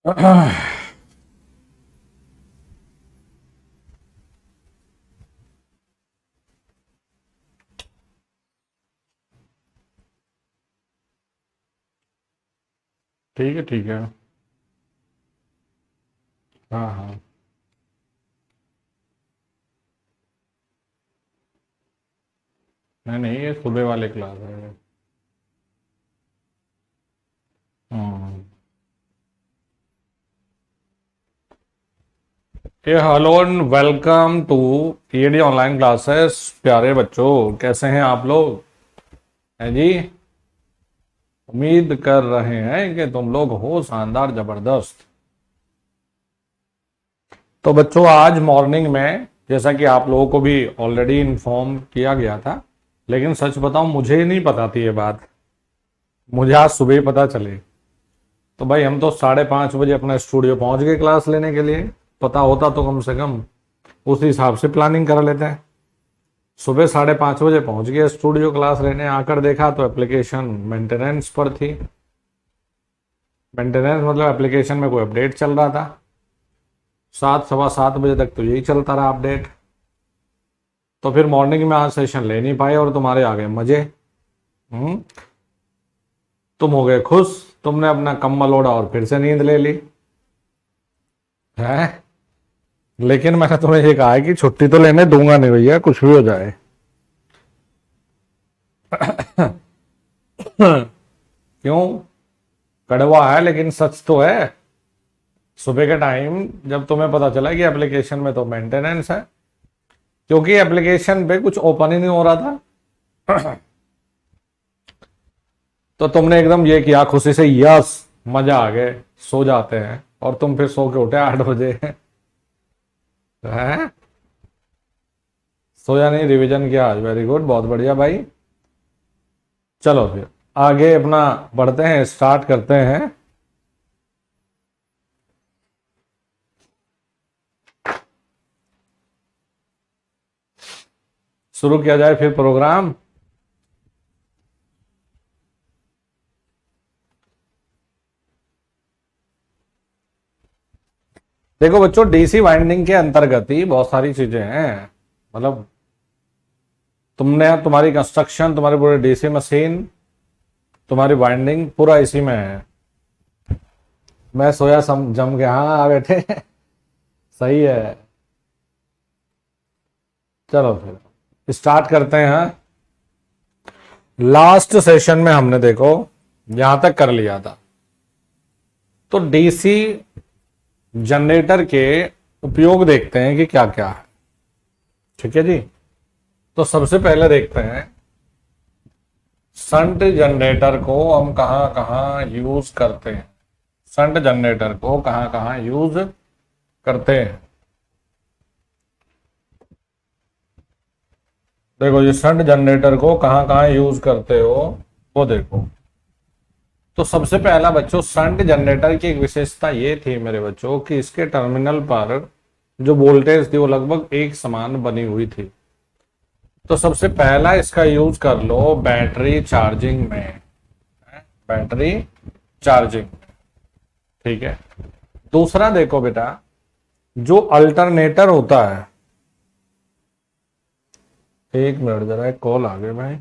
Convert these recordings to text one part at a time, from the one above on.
ठीक है, ठीक है। हाँ, हाँ। नहीं, नहीं, ये सुबह वाले क्लास है। हम्म। ये hello and welcome to ED online classes. प्यारे बच्चों, कैसे हैं आप लोग? हैं जी? उम्मीद कर रहे हैं कि तुम लोग हो शानदार, जबरदस्त। तो बच्चों, आज मॉर्निंग में जैसा कि आप लोगों को भी ऑलरेडी इन्फॉर्म किया गया था, लेकिन सच बताऊं, मुझे नहीं पता थी ये बात। मुझे आज सुबह ही पता चली। तो भाई, हम तो 5:30 बजे अपना स्टूडियो पहुंच गए क्लास लेने के लिए। पता होता तो कम से कम उस हिसाब से प्लानिंग कर लेते हैं। सुबह 5:30 बजे पहुंच गए स्टूडियो क्लास लेने। आकर देखा तो एप्लीकेशन मेंटेनेंस पर थी। मेंटेनेंस मतलब एप्लीकेशन में कोई अपडेट चल रहा था। 7, 7:15 बजे तक तो यही चलता रहा अपडेट। तो फिर मॉर्निंग में आज सेशन ले नहीं पाए और तुम्हारे आ गए मजे। हम्म। तुम हो गए खुश। तुमने अपना कम्बल ओढ़ा और फिर से नींद ले ली है। लेकिन मैंने तुम्हें ये कहा है कि छुट्टी तो लेने दूंगा नहीं भैया, कुछ भी हो जाए। क्यों? कड़वा है लेकिन सच तो है। सुबह के टाइम जब तुम्हें पता चला कि एप्लीकेशन में तो मेंटेनेंस है, क्योंकि एप्लीकेशन पे कुछ ओपन ही नहीं हो रहा था। तो तुमने एकदम ये किया खुशी से, यस, मजा आ गए, सो जाते हैं। और तुम फिर सो के उठे 8 बजे। हैं? सोया नहीं, रिवीजन किया आज। वेरी गुड, बहुत बढ़िया भाई। चलो फिर आगे अपना बढ़ते हैं, स्टार्ट करते हैं। शुरू किया जाए फिर प्रोग्राम। देखो बच्चों, डीसी वाइंडिंग के अंतर्गत ही बहुत सारी चीजें हैं। मतलब तुमने, तुम्हारी कंस्ट्रक्शन, तुम्हारी पूरी डीसी मशीन, तुम्हारी वाइंडिंग, पूरा इसी में है। मैं सोया सम जम के, हाँ आ बैठे। सही है। चलो फिर स्टार्ट करते हैं। लास्ट सेशन में हमने देखो यहां तक कर लिया था। तो डीसी जनरेटर के उपयोग देखते हैं कि क्या क्या है। ठीक है जी। तो सबसे पहले देखते हैं संट जनरेटर को हम कहां कहां यूज करते हैं। संट जनरेटर को कहां कहां यूज करते हैं। देखो, ये संट जनरेटर को कहां कहां यूज करते हो, वो देखो। तो सबसे पहला बच्चों, संट जनरेटर की एक विशेषता ये थी मेरे बच्चों कि इसके टर्मिनल पर जो वोल्टेज थी वो लगभग एक समान बनी हुई थी। तो सबसे पहला इसका यूज कर लो बैटरी चार्जिंग में। Battery charging. ठीक है। दूसरा देखो बेटा, जो अल्टरनेटर होता है। एक मिनट, जरा एक कॉल आ गया भाई।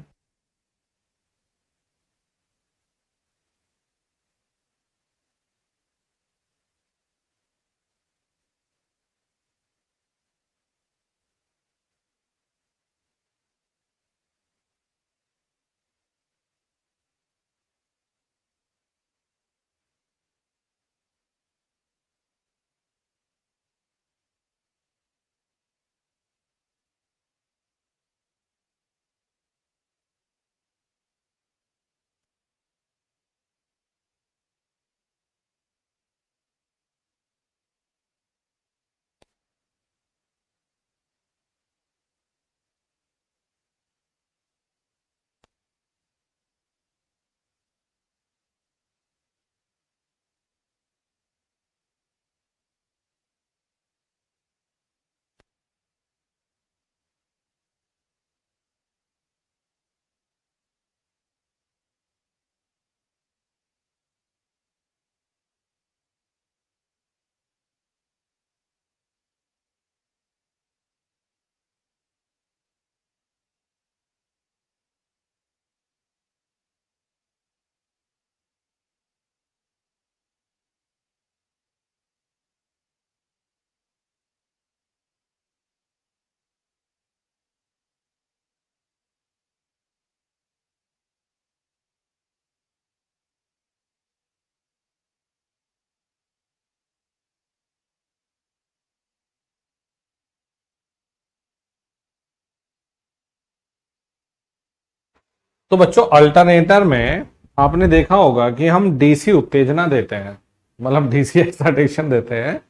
तो बच्चों अल्टरनेटर में आपने देखा होगा कि हम डीसी उत्तेजना देते हैं, मतलब डीसी एक्साइटेशन देते हैं,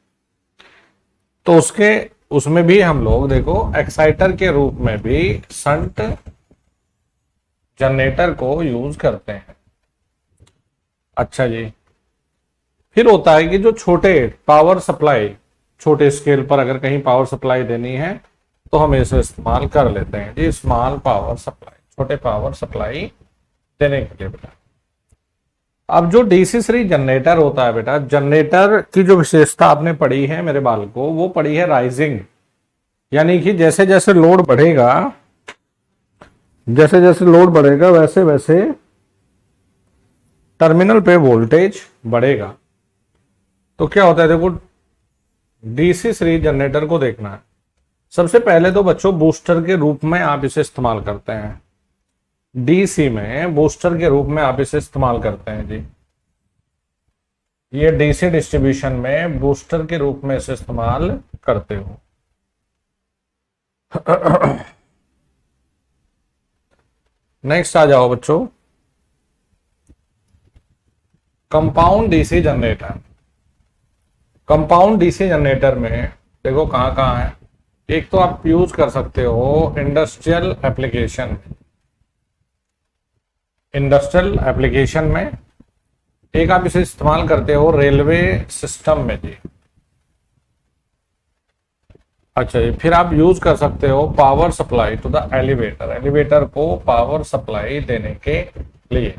तो उसके उसमें भी हम लोग देखो एक्साइटर के रूप में भी शंट जनरेटर को यूज करते हैं। अच्छा जी, फिर होता है कि जो छोटे पावर सप्लाई, छोटे स्केल पर अगर कहीं पावर सप्लाई देनी है तो हम इसे इस्तेमाल कर लेते हैं जी, स्मॉल पावर सप्लाई, छोटे पावर सप्लाई देने के लिए बेटा। अब जो डीसी सीरीज जनरेटर होता है बेटा, जनरेटर की जो विशेषता आपने पढ़ी है मेरे बाल को, वो पढ़ी है राइजिंग, यानी कि जैसे जैसे लोड बढ़ेगा, जैसे जैसे लोड बढ़ेगा वैसे वैसे टर्मिनल पे वोल्टेज बढ़ेगा। तो क्या होता है देखो, डीसी सीरीज जनरेटर को देखना है, सबसे पहले तो बच्चों बूस्टर के रूप में आप इसे इस्तेमाल करते हैं, डीसी में बूस्टर के रूप में आप इसे इस्तेमाल करते हैं जी। ये डीसी डिस्ट्रीब्यूशन में बूस्टर के रूप में इसे इस्तेमाल करते हो। नेक्स्ट आ जाओ बच्चों, compound DC generator. Compound DC generator में देखो कहां कहां है। एक तो आप यूज कर सकते हो इंडस्ट्रियल एप्लीकेशन, इंडस्ट्रियल एप्लीकेशन में। एक आप इसे इस्तेमाल करते हो रेलवे सिस्टम में जी। अच्छा जी, फिर आप यूज कर सकते हो power supply to the elevator, elevator को पावर सप्लाई देने के लिए।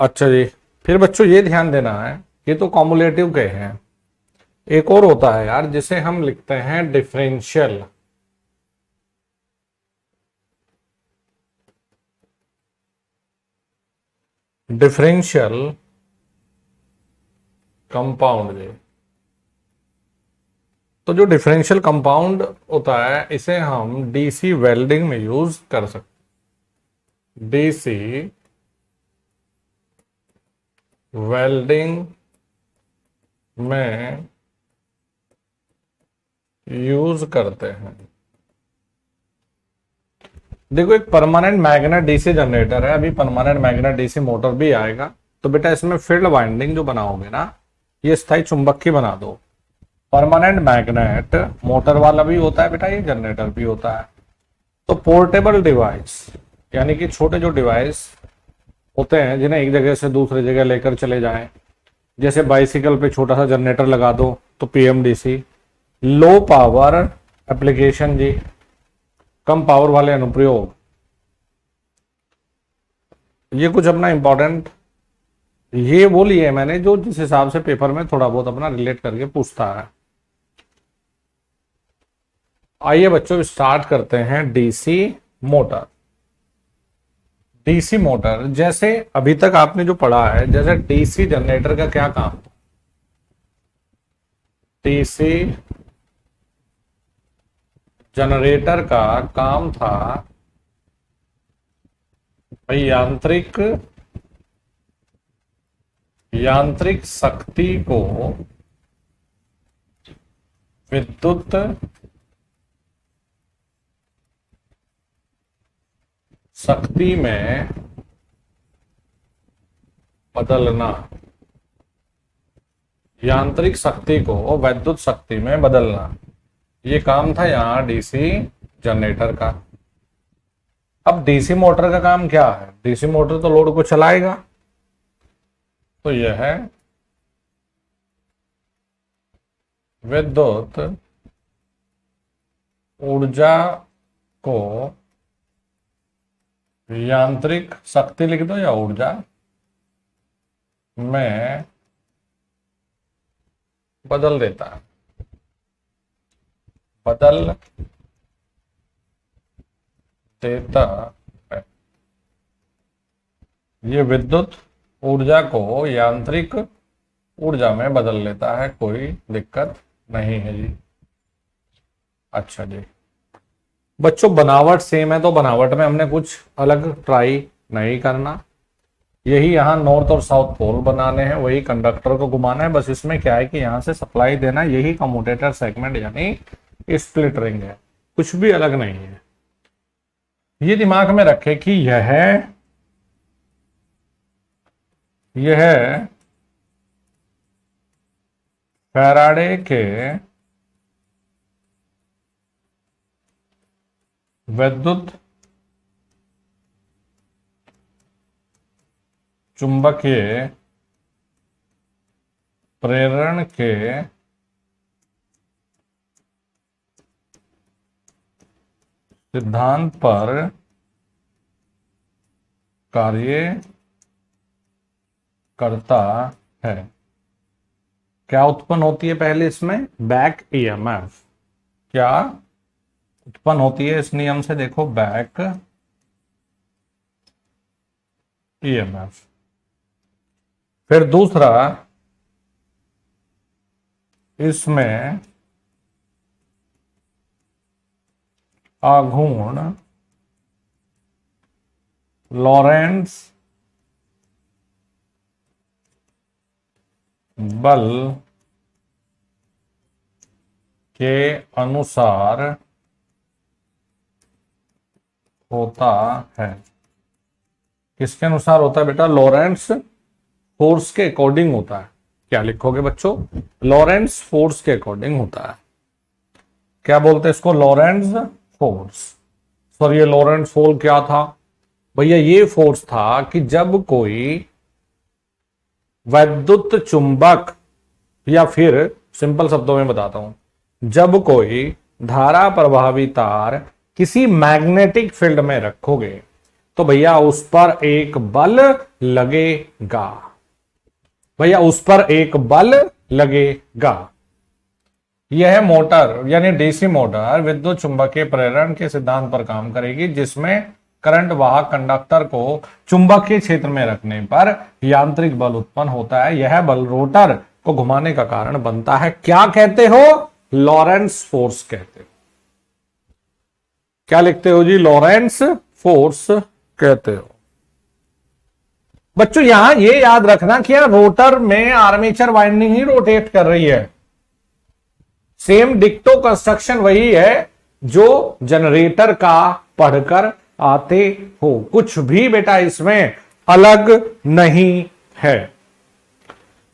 अच्छा जी, फिर बच्चों ये ध्यान देना है, ये तो कॉमुलेटिव के हैं, एक और होता है यार जिसे हम लिखते हैं डिफरेंशियल। डिफरेंशियल कंपाउंड जी। तो जो डिफरेंशियल कंपाउंड होता है इसे हम डीसी वेल्डिंग में यूज कर सकते, डीसी वेल्डिंग में यूज करते हैं। देखो एक परमानेंट मैग्नेट डीसी जनरेटर है, अभी परमानेंट मैग्नेट डीसी मोटर भी आएगा, तो बेटा इसमें फील्ड वाइंडिंग जो बनाओगे ना, ये स्थायी चुंबक की बना दो। परमानेंट मैग्नेट मोटर वाला भी होता है बेटा, ये जनरेटर भी होता है। तो पोर्टेबल डिवाइस, यानी कि छोटे जो डिवाइस होते हैं जिन्हें एक जगह से दूसरी जगह लेकर चले जाएं, जैसे बाइसिकल पे छोटा सा जनरेटर लगा दो तो पीएमडीसी। लो पावर एप्लीकेशन जी, कम पावर वाले अनुप्रयोग, ये कुछ अपना इंपॉर्टेंट ये वो लिए मैंने जो जिस हिसाब से पेपर में थोड़ा बहुत अपना रिलेट करके पूछता है। आइए बच्चों स्टार्ट करते हैं डीसी मोटर। डीसी मोटर जैसे अभी तक आपने जो पढ़ा है, जैसे डीसी जनरेटर का क्या काम, डीसी जनरेटर का काम था भाई यांत्रिक शक्ति को विद्युत शक्ति में बदलना, यांत्रिक शक्ति को वैद्युत शक्ति में बदलना, ये काम था यहां डीसी जनरेटर का। अब डीसी मोटर का काम क्या है, डीसी मोटर तो लोड को चलाएगा, तो यह है विद्युत ऊर्जा को, यांत्रिक शक्ति लिख दो या ऊर्जा में बदल देता है, बदल देता है। ये विद्युत ऊर्जा को यांत्रिक ऊर्जा में बदल लेता है, कोई दिक्कत नहीं है जी। अच्छा जी बच्चों, बनावट सेम है तो बनावट में हमने कुछ अलग ट्राई नहीं करना, यही यहाँ नॉर्थ और साउथ पोल बनाने हैं, वही कंडक्टर को घुमाना है, बस इसमें क्या है कि यहाँ से सप्लाई देना, यही कम्यूटेटर सेगमेंट यानी स्प्लिट रिंग है, कुछ भी अलग नहीं है। ये दिमाग में रखे कि यह फैराडे के विद्युत चुंबकीय प्रेरण के सिद्धांत पर कार्य करता है। क्या उत्पन्न होती है पहले इसमें? Back EMF. क्या उत्पन्न होती है इस नियम से? देखो, बैक ईएमएफ। फिर दूसरा, इसमें आघूर्ण लॉरेंस बल के अनुसार होता है। किसके अनुसार होता है बेटा? लॉरेंस फोर्स के अकॉर्डिंग होता है। क्या लिखोगे बच्चों? लॉरेंस फोर्स के अकॉर्डिंग होता है। क्या बोलते हैं इसको? Lawrence force. सर ये लॉरेंस फोर्स क्या था? भैया ये फोर्स था कि जब कोई वैद्युत चुंबक, या फिर सिंपल शब्दों में बताता हूं, जब कोई धारा प्रभावी तार किसी मैग्नेटिक फील्ड में रखोगे तो भैया उस पर एक बल लगेगा। भैया उस पर एक बल लगेगा। यह मोटर यानी डीसी मोटर विद्युत चुंबकीय प्रेरण के सिद्धांत पर काम करेगी, जिसमें करंट वाहक कंडक्टर को चुंबकीय क्षेत्र में रखने पर यांत्रिक बल उत्पन्न होता है। यह बल रोटर को घुमाने का कारण बनता है। क्या कहते हो? लॉरेंस फोर्स कहते हो। क्या लिखते हो जी? लॉरेंस फोर्स कहते हो। बच्चों यहां ये याद रखना कि रोटर में आर्मेचर वाइंडिंग ही रोटेट कर रही है। सेम डिक्टो कंस्ट्रक्शन वही है जो जनरेटर का पढ़कर आते हो। कुछ भी बेटा इसमें अलग नहीं है।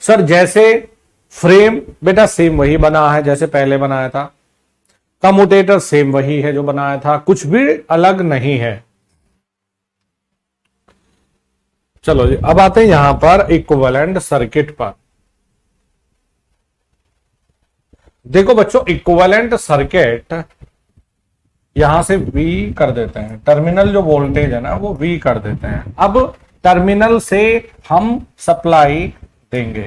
सर जैसे फ्रेम बेटा सेम वही बना है जैसे पहले बनाया था। कम्यूटेटर सेम वही है जो बनाया था। कुछ भी अलग नहीं है। चलो जी, अब आते हैं यहां पर इक्विवेलेंट सर्किट पर। देखो बच्चों, इक्विवेलेंट सर्किट यहां से V कर देते हैं। टर्मिनल जो वोल्टेज है ना वो V कर देते हैं। अब टर्मिनल से हम सप्लाई देंगे।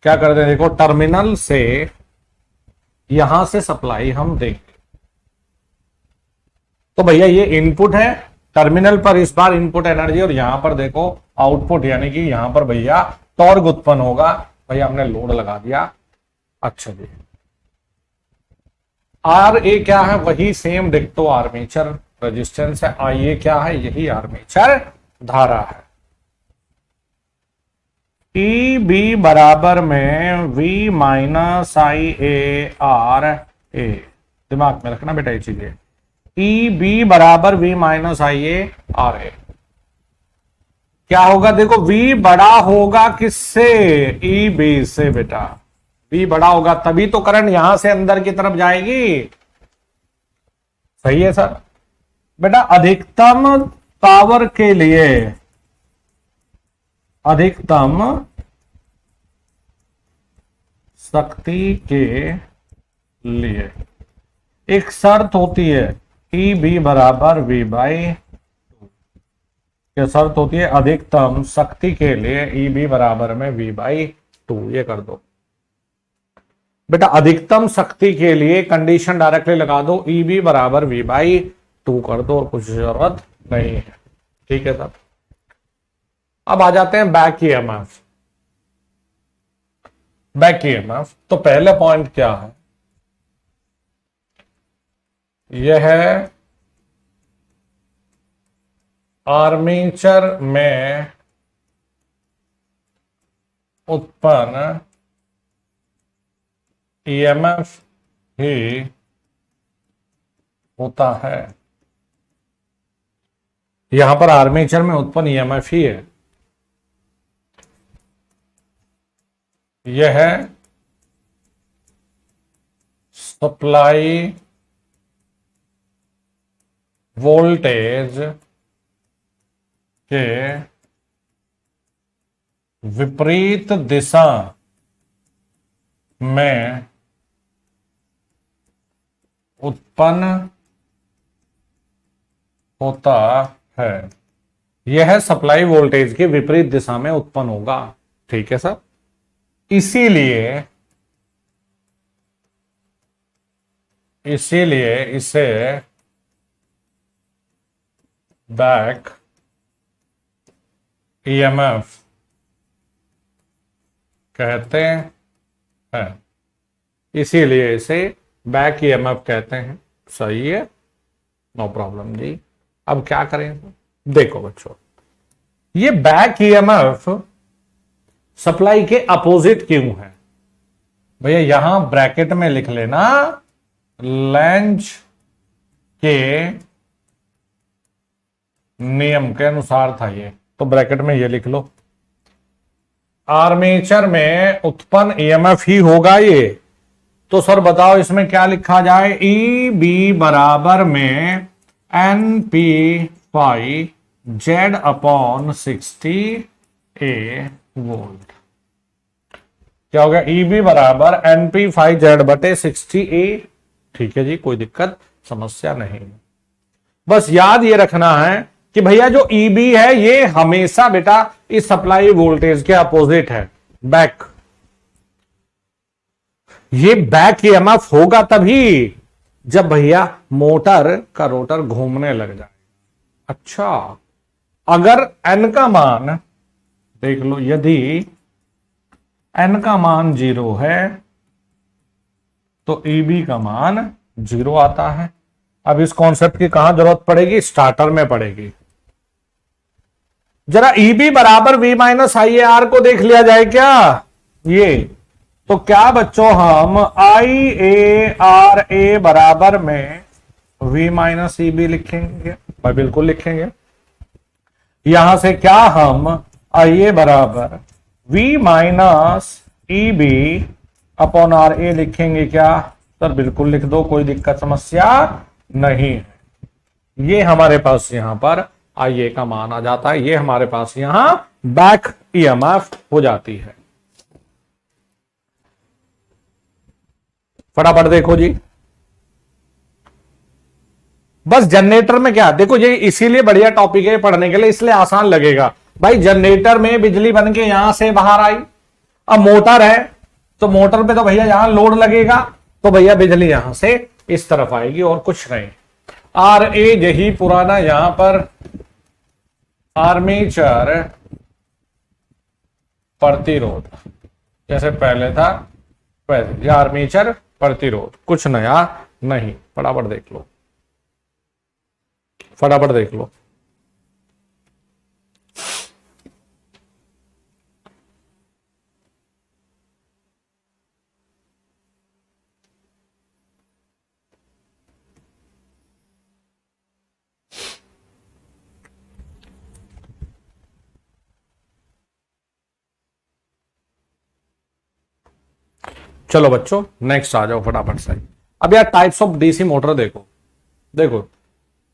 क्या करते हैं? देखो, टर्मिनल से यहां से सप्लाई हम देंगे। तो भैया ये इनपुट है, टर्मिनल पर इस बार इनपुट एनर्जी, और यहां पर देखो आउटपुट, यानी कि यहां पर भैया टॉर्क उत्पन्न होगा। भैया हमने लोड लगा दिया। अच्छा जी, आर ए क्या है? वही सेम डिक्टो आर्मेचर रेजिस्टेंस है। आई ए क्या है? यही आर्मेचर धारा है। ई बी बराबर में V minus I A R A. दिमाग में रखना बेटा ये चीजें। ई बी बराबर V minus I A R A. क्या होगा? देखो V बड़ा होगा किससे? ई बी से बेटा। V बड़ा होगा तभी तो करंट यहां से अंदर की तरफ जाएगी। सही है सर। बेटा अधिकतम पावर के लिए, अधिकतम शक्ति के लिए एक शर्त होती है ई बी बराबर V बाई 2। यह शर्त होती है अधिकतम शक्ति के लिए ई बी बराबर में V बाई 2। ये कर दो बेटा। अधिकतम शक्ति के लिए कंडीशन डायरेक्टली लगा दो, ई बी बराबर V बाई 2 कर दो, और कुछ जरूरत नहीं है। ठीक है सर। अब आ जाते हैं बैक ईएमएफ। बैक ईएमएफ तो पहले पॉइंट क्या है? यह है आर्मेचर में उत्पन्न ईएमएफ ही होता है। यहां पर आर्मेचर में उत्पन्न ईएमएफ ही है, यह है सप्लाई वोल्टेज के विपरीत दिशा में उत्पन्न होता है। यह सप्लाई वोल्टेज के विपरीत दिशा में उत्पन्न होगा। ठीक है सर, इसीलिए इसे बैक ईएमएफ कहते हैं, इसीलिए इसे बैक ईएमएफ कहते हैं। सही है, नो प्रॉब्लम जी। अब क्या करें, देखो बच्चों, ये बैक ईएमएफ सप्लाई के अपोजिट क्यों है? भैया यहां ब्रैकेट में लिख लेना, लेंज के नियम के अनुसार था ये, तो ब्रैकेट में ये लिख लो, आर्मेचर में उत्पन्न ईएमएफ ही होगा ये। तो सर बताओ इसमें क्या लिखा जाए? ई बी बराबर में N P phi Z upon 60 A volt. क्या हो गया? ई बी बराबर एन पी फाई जेड बटे 60 ए। ठीक है जी, कोई दिक्कत समस्या नहीं। बस याद ये रखना है कि भैया जो ईबी है ये हमेशा बेटा इस सप्लाई वोल्टेज के अपोजिट है, बैक। ये बैक ईएमएफ होगा तभी जब भैया मोटर का रोटर घूमने लग जाए। अच्छा, अगर एन का मान देख लो, यदि एन का मान 0 है तो ईबी का मान 0 आता है। अब इस कॉन्सेप्ट की कहां जरूरत पड़ेगी? स्टार्टर में पड़ेगी। जरा ईबी बराबर V minus I A R को देख लिया जाए क्या? ये तो क्या बच्चों, हम आई ए आर ए बराबर में वी माइनस ईबी लिखेंगे? भाई बिल्कुल लिखेंगे। यहां से क्या हम आई ए बराबर V minus E B upon R A लिखेंगे क्या? सर बिल्कुल लिख दो, कोई दिक्कत समस्या नहीं है। ये हमारे पास यहां पर आई ए का मान आ जाता है, ये हमारे पास यहां बैक ईएमएफ हो जाती है। फटाफट देखो जी, बस जनरेटर में क्या देखो, ये इसीलिए बढ़िया टॉपिक है पढ़ने के लिए, इसलिए आसान लगेगा। भाई जनरेटर में बिजली बन के यहां से बाहर आई, अब मोटर है तो मोटर पे तो भैया यहां लोड लगेगा, तो भैया बिजली यहां से इस तरफ आएगी और कुछ नहीं। आर ए यही पुराना यहां पर आर्मेचर प्रतिरोध जैसे पहले था वैसे, यह आर्मेचर प्रतिरोध, कुछ नया नहीं। फटाफट देख लो, फटाफट देख लो। चलो बच्चों नेक्स्ट आ जाओ फटाफट से। अब यार टाइप्स ऑफ डीसी मोटर देखो, देखो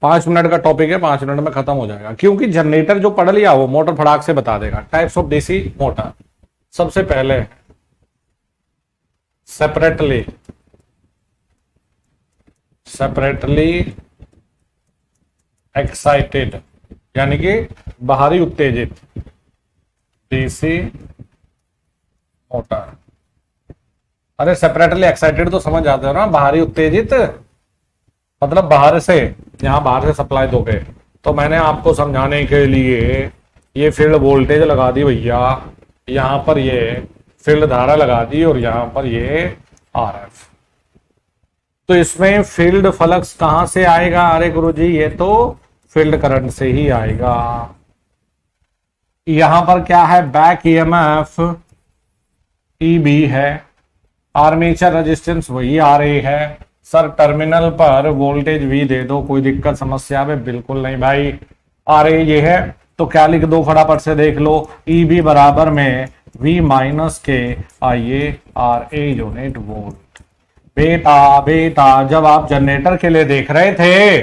5 मिनट का टॉपिक है, 5 मिनट में खत्म हो जाएगा, क्योंकि जनरेटर जो पढ़ लिया वो मोटर फटाक से बता देगा। टाइप्स ऑफ डीसी मोटर, सबसे पहले सेपरेटली एक्साइटेड यानी कि बाहरी उत्तेजित डीसी मोटर। अरे सेपरेटली एक्साइटेड तो समझ जाते हो ना, बाहरी उत्तेजित मतलब बाहर से, यहां बाहर से सप्लाई दोगे। तो मैंने आपको समझाने के लिए ये फील्ड वोल्टेज लगा दी भैया, यहां पर ये फील्ड धारा लगा दी और यहां पर ये आरएफ। तो इसमें फील्ड फ्लक्स कहां से आएगा? अरे गुरुजी ये तो फील्ड करंट से ही आएगा। यहां पर क्या है? बैक ईएमएफ ईबी है, आर्मेचर रेजिस्टेंस वही आ रही है। सर टर्मिनल पर वोल्टेज वी दे दो, कोई दिक्कत समस्या में बिल्कुल नहीं भाई। आर ए ये है, तो क्या लिख दो फटाफट से देख लो, ई बी बराबर में वी माइनस के I A R A unit volt. बेटा बेटा जब आप जनरेटर के लिए देख रहे थे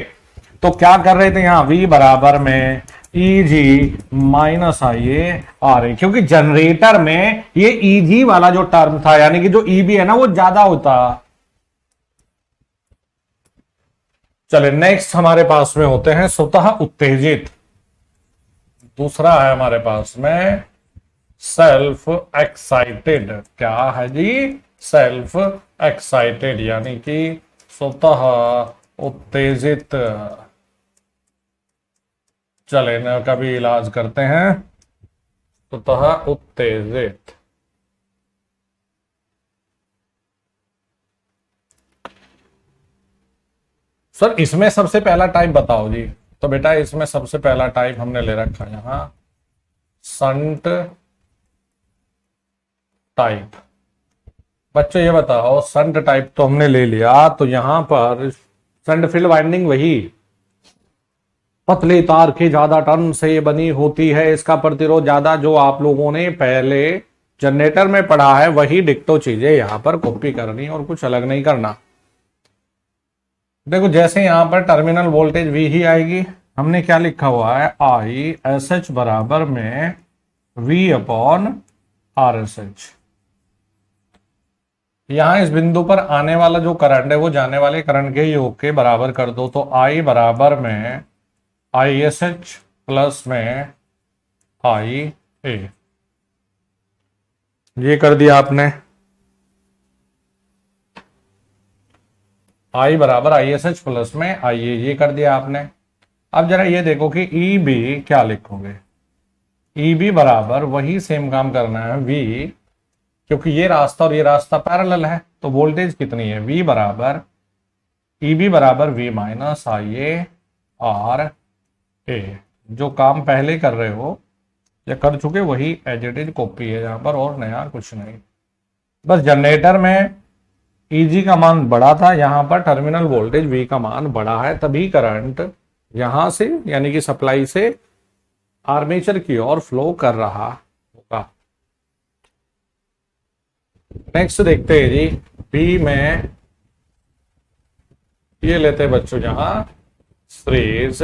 तो क्या कर रहे थे, यहां V बराबर में ई जी माइनस आई ए आर ए, क्योंकि जनरेटर में ये ई जी वाला जो टर्म था, यानी कि जो ई बी है ना वो ज्यादा होता। चले नेक्स्ट हमारे पास में होते हैं स्वतः उत्तेजित। दूसरा है हमारे पास में सेल्फ एक्साइटेड। क्या है जी, सेल्फ एक्साइटेड यानी कि स्वतः उत्तेजित। चले न कभी इलाज करते हैं, स्वतः उत्तेजित। सर इसमें सबसे पहला टाइप बताओ जी। तो बेटा इसमें सबसे पहला टाइप हमने ले रखा यहां संट टाइप। बच्चों ये बताओ, संट टाइप तो हमने ले लिया, तो यहां पर संट फील्ड वाइंडिंग वही पतले तार के ज्यादा टर्न से बनी होती है, इसका प्रतिरोध ज्यादा, जो आप लोगों ने पहले जनरेटर में पढ़ा है वही डिक्टो चीजें यहां पर कॉपी करनी और कुछ अलग नहीं करना। देखो जैसे यहां पर टर्मिनल वोल्टेज वी ही आएगी, हमने क्या लिखा हुआ है, आई एस एच बराबर में V upon R S H. यहां इस बिंदु पर आने वाला जो करंट है वो जाने वाले करंट के योग के बराबर कर दो, तो आई बराबर में आई एस एच प्लस में आई ए, ये कर दिया आपने। आई बराबर आई एस एच प्लस में आई ए, ये कर दिया आपने। अब जरा ये देखो कि ई बी क्या लिखोगे, ई बी बराबर वही सेम काम करना है वी, क्योंकि ये रास्ता और ये रास्ता पैरेलल है, तो वोल्टेज कितनी है, वी बराबर ई बी बराबर V minus I A R A. जो काम पहले कर रहे हो या कर चुके वही एज इट इज कॉपी है यहां पर, और नया कुछ नहीं। बस जनरेटर में ईजी का मान बड़ा था, यहां पर टर्मिनल वोल्टेज वी का मान बड़ा है, तभी करंट यहां से यानी कि सप्लाई से आर्मेचर की ओर फ्लो कर रहा होगा। नेक्स्ट देखते हैं जी, बी में ये लेते हैं बच्चों यहां सीरीज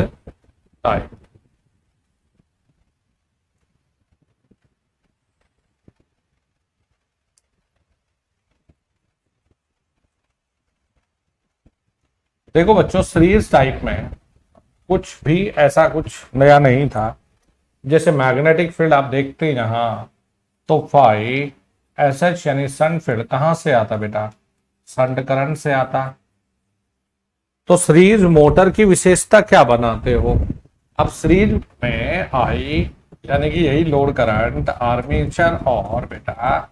टाइप। देखो बच्चों सीरीज टाइप में कुछ भी ऐसा कुछ नया नहीं था। जैसे मैग्नेटिक फील्ड आप देखते हैं यहां, तो फाई एस एच यानी शंट फील्ड कहां से आता बेटा, शंट करंट से आता। तो सीरीज मोटर की विशेषता क्या बनाते हो, अब सीरीज में आई यानी कि यही लोड करंट आर्मेचर और बेटा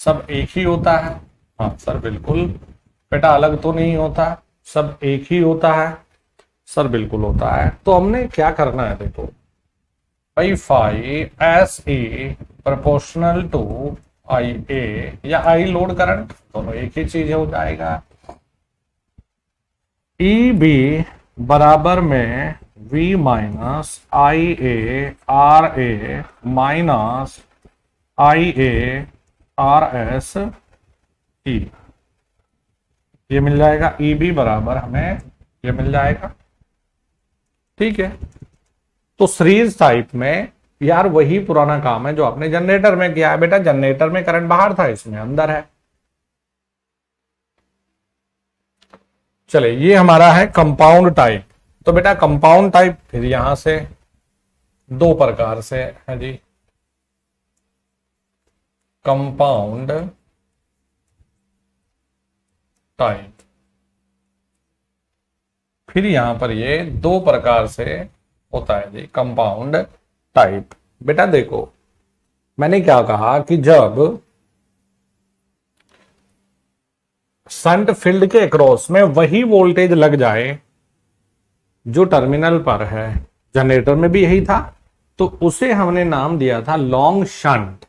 सब एक ही होता है। हाँ सर बिल्कुल बेटा, अलग तो नहीं होता, सब एक ही होता है सर, बिल्कुल होता है। तो हमने क्या करना है, देखो भाई phi S E proportional to I A या आई लोड करंट, दोनों एक ही चीज हो जाएगा। ई बी बराबर में V minus I A R A minus I A R S E, ये मिल जाएगा। ई बी बराबर हमें ये मिल जाएगा, ठीक है। तो सीरीज टाइप में यार वही पुराना काम है जो आपने जनरेटर में किया है बेटा, जनरेटर में करंट बाहर था, इसमें अंदर है। चले ये हमारा है कंपाउंड टाइप। तो बेटा कंपाउंड टाइप फिर यहां से दो प्रकार से है जी, कंपाउंड टाइप। फिर यहां पर ये दो प्रकार से होता है जी कंपाउंड टाइप। बेटा देखो मैंने क्या कहा कि जब शंट फील्ड के अक्रॉस में वही वोल्टेज लग जाए जो टर्मिनल पर है, जनरेटर में भी यही था, तो उसे हमने नाम दिया था लॉन्ग शंट।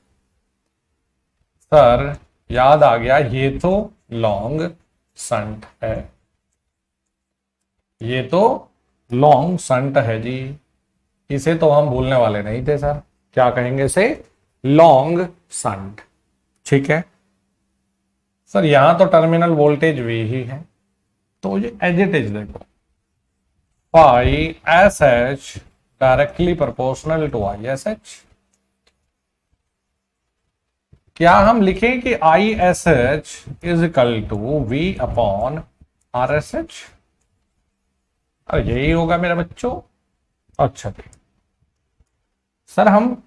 सर याद आ गया, ये तो लॉन्ग शंट है, ये तो लॉन्ग शंट है जी। इसे तो हम भूलने वाले नहीं थे सर, क्या कहेंगे इसे, लॉन्ग संट। ठीक है सर, यहां तो टर्मिनल वोल्टेज वी ही है, तो ये एज इट इज देखो, phi S H directly proportional to I S H. क्या हम लिखें कि I S H is equal to V upon R S H? अरे यही होगा मेरा बच्चों। अच्छा ठीक सर, हम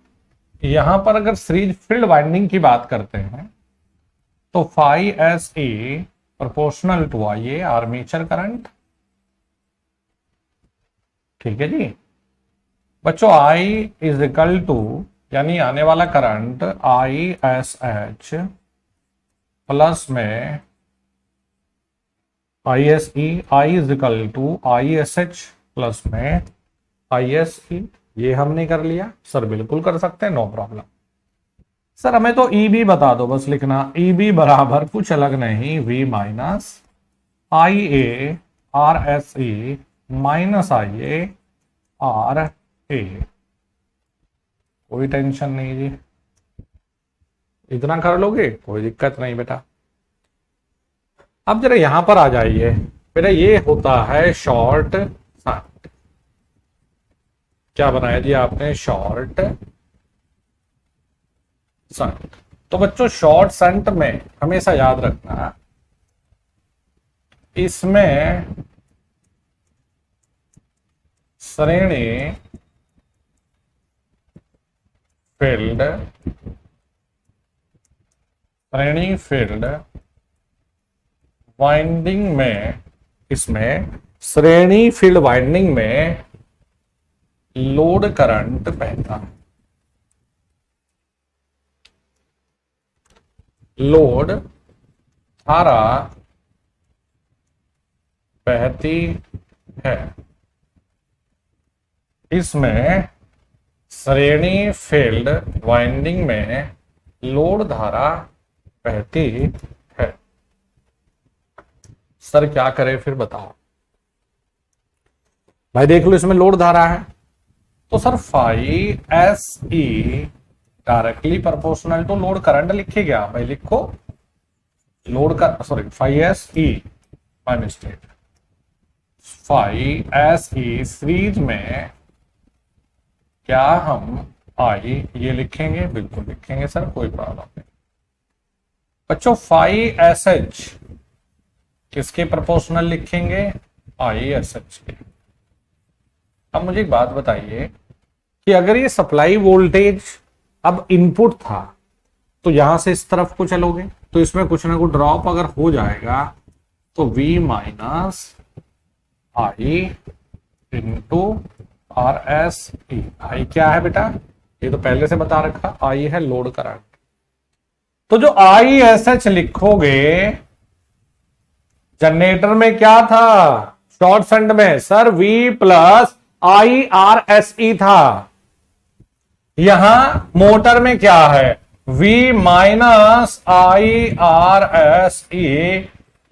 यहां पर अगर सीरीज फील्ड वाइंडिंग की बात करते हैं तो phi S A proportional to I A armature current. ठीक है जी बच्चों, आई इज इक्वल टू यानी आने वाला current I S H plus में I S E, I is equal to I S H plus में आई एस ई। ये हमने कर लिया सर, बिल्कुल कर सकते हैं, नो प्रॉब्लम। सर हमें तो ई बी बता दो बस, लिखना ई बी बराबर कुछ अलग नहीं V minus I A R S E minus I A R A. कोई टेंशन नहीं जी, इतना कर लोगे कोई दिक्कत नहीं बेटा। अब जरा यहां पर आ जाइए बेटा, ये होता है शॉर्ट संट। क्या बनाया जी आपने, शॉर्ट संट। तो बच्चों शॉर्ट संट में हमेशा याद रखना, इसमें श्रेणी फील्ड वाइंडिंग में, इसमें श्रेणी फील्ड वाइंडिंग में लोड करंट बहता है, लोड धारा बहती है। इसमें श्रेणी फील्ड वाइंडिंग में लोड धारा बहती है। सर क्या करें फिर बताओ भाई, देख लो इसमें लोड धारा है, तो sir phi S E directly proportional to load current लिखे क्या भाई, लिखो लोड का, sorry phi S E, my mistake, phi S E series में क्या हम आई ये लिखेंगे, बिल्कुल लिखेंगे सर, कोई प्रॉब्लम नहीं। बच्चों फाई एस एच किसके प्रोपोर्शनल लिखेंगे, आई एस एच के। अब मुझे एक बात बताइए कि अगर ये सप्लाई वोल्टेज अब इनपुट था, तो यहां से इस तरफ को चलोगे तो इसमें कुछ ना कुछ ड्रॉप अगर हो जाएगा, तो V माइनस आई इंटू आर एस ई। आई क्या है बेटा, ये तो पहले से बता रखा, आई है लोड करंट। तो जो आई एस एच लिखोगे जनरेटर में क्या था, शॉर्ट संट में sir V plus I R S ई था। यहां मोटर में क्या है, V minus I are S E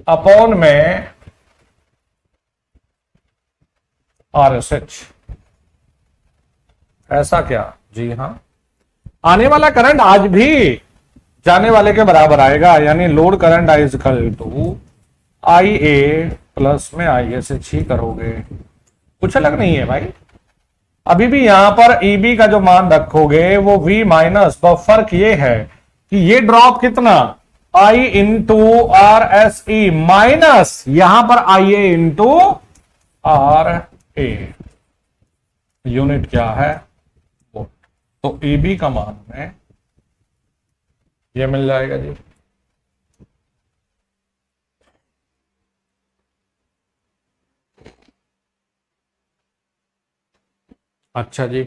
upon में आर एस एच। ऐसा क्या, जी हां, आने वाला करंट आज भी जाने वाले के बराबर आएगा, यानी load current I is equal to I A plus में आई एस एच ही करोगे, कुछ अलग नहीं है भाई। अभी भी यहां पर ईबी का जो मान रखोगे वो V माइनस, फर्क ये है कि ये ड्रॉप कितना, I into R S E minus यहां पर I A into R A, unit क्या है वोल्ट। तो ईबी का मान में ये मिल जाएगा जी। अच्छा जी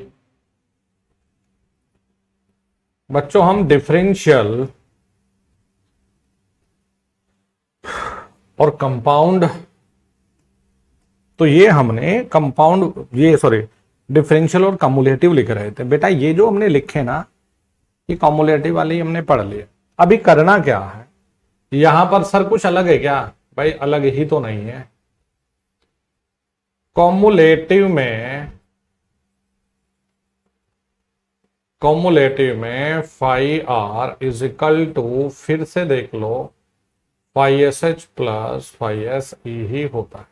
बच्चों, हम डिफरेंशियल और कंपाउंड, तो ये हमने कंपाउंड, ये सॉरी डिफरेंशियल और कम्युलेटिव लिख रहे थे बेटा। ये जो हमने लिखे ना, ये कम्युलेटिव वाली हमने पढ़ लिया। अभी करना क्या है, यहां पर सर कुछ अलग है क्या भाई, अलग ही तो नहीं है। कम्युलेटिव में कॉमुलेटिव में phi R is equal to, फिर से देख लो, phi S H plus phi S E ही होता है,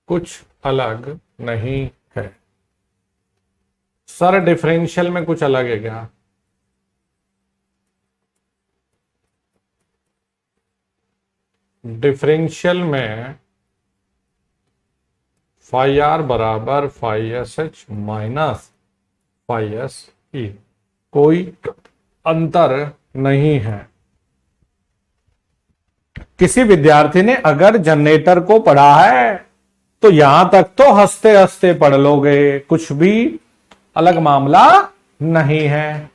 कुछ अलग नहीं है। सर डिफरेंशियल में कुछ अलग है क्या? डिफरेंशियल में फाई आर बराबर phi S H minus phi S E, कोई अंतर नहीं है। किसी विद्यार्थी ने अगर जनरेटर को पढ़ा है तो यहां तक तो हंसते हंसते पढ़ लोगे, कुछ भी अलग मामला नहीं है।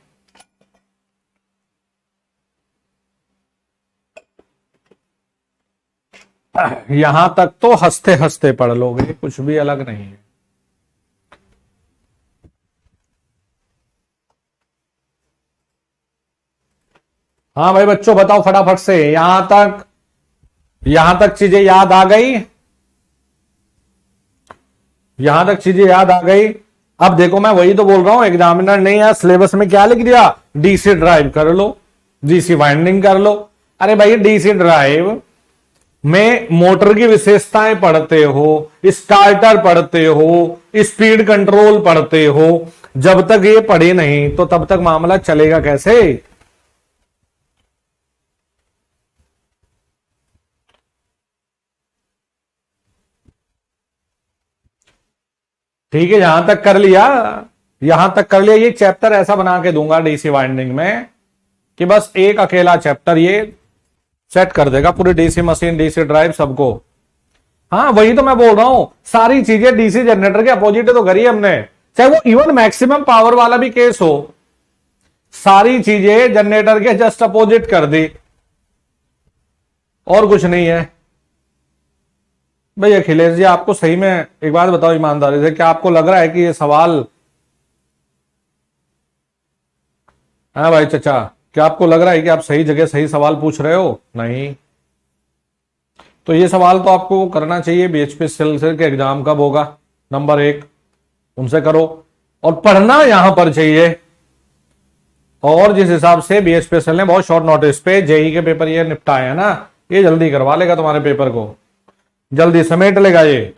यहां तक तो हंसते हंसते पढ़ लोगे, कुछ भी अलग नहीं है। हाँ भाई बच्चों बताओ फटाफट से, यहां तक चीजें याद आ गई? यहां तक चीजें याद आ गई? अब देखो मैं वही तो बोल रहा हूं, एग्जामिनर ने यार सिलेबस में क्या लिख दिया, डीसी ड्राइव कर लो, डीसी वाइंडिंग कर लो। अरे भाई डीसी ड्राइव में मोटर की विशेषताएं पढ़ते हो, स्टार्टर पढ़ते हो, स्पीड कंट्रोल पढ़ते हो, जब तक ये पढ़े नहीं तो तब तक मामला चलेगा कैसे? ठीक है, यहां तक कर लिया, यहां तक कर लिया। ये चैप्टर ऐसा बना के दूंगा डीसी वाइंडिंग में कि बस एक अकेला चैप्टर ये सेट कर देगा पूरी डीसी मशीन, डीसी ड्राइव सबको। हाँ वही तो मैं बोल रहा हूं, सारी चीजें डीसी जनरेटर के अपोजिट तो करी हमने, चाहे वो इवन मैक्सिमम पावर वाला भी केस हो, सारी चीजें जनरेटर के जस्ट अपोजिट कर दी, और कुछ नहीं है। भाई अखिलेश जी आपको सही में एक बात बताओ ईमानदारी से, क्या आपको लग रहा है कि ये सवाल, हाँ भाई चचा, क्या आपको लग रहा है कि आप सही जगह सही सवाल पूछ रहे हो? नहीं। तो ये सवाल तो आपको करना चाहिए, बीएचपी सेल के एग्जाम कब होगा, नंबर 1 उनसे करो, और पढ़ना यहां पर चाहिए। और जिस हिसाब से बीएचपी सेल ने बहुत शॉर्ट नोटिस पे जेई के पेपर ये निपटाए है ना, ये जल्दी करवा लेगा तुम्हारे पेपर को, जल्दी समेट लेगा ये।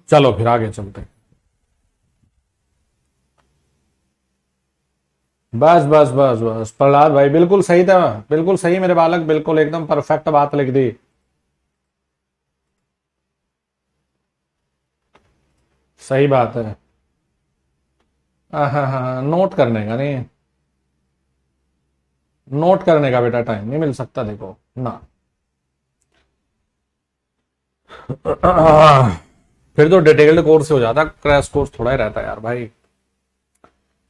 चलो फिर आगे चलते हैं। बस बस बस बस प्रहलाद भाई बिल्कुल सही था, बिल्कुल सही मेरे बालक, बिल्कुल एकदम परफेक्ट बात लिख दी। सही बात है। हाँ हाँ हाँ, नोट करने का नहीं, नोट करने का बेटा टाइम नहीं मिल सकता देखो ना। फिर तो डिटेल्ड कोर्स हो जाता, क्रैश कोर्स थोड़ा ही रहता यार भाई।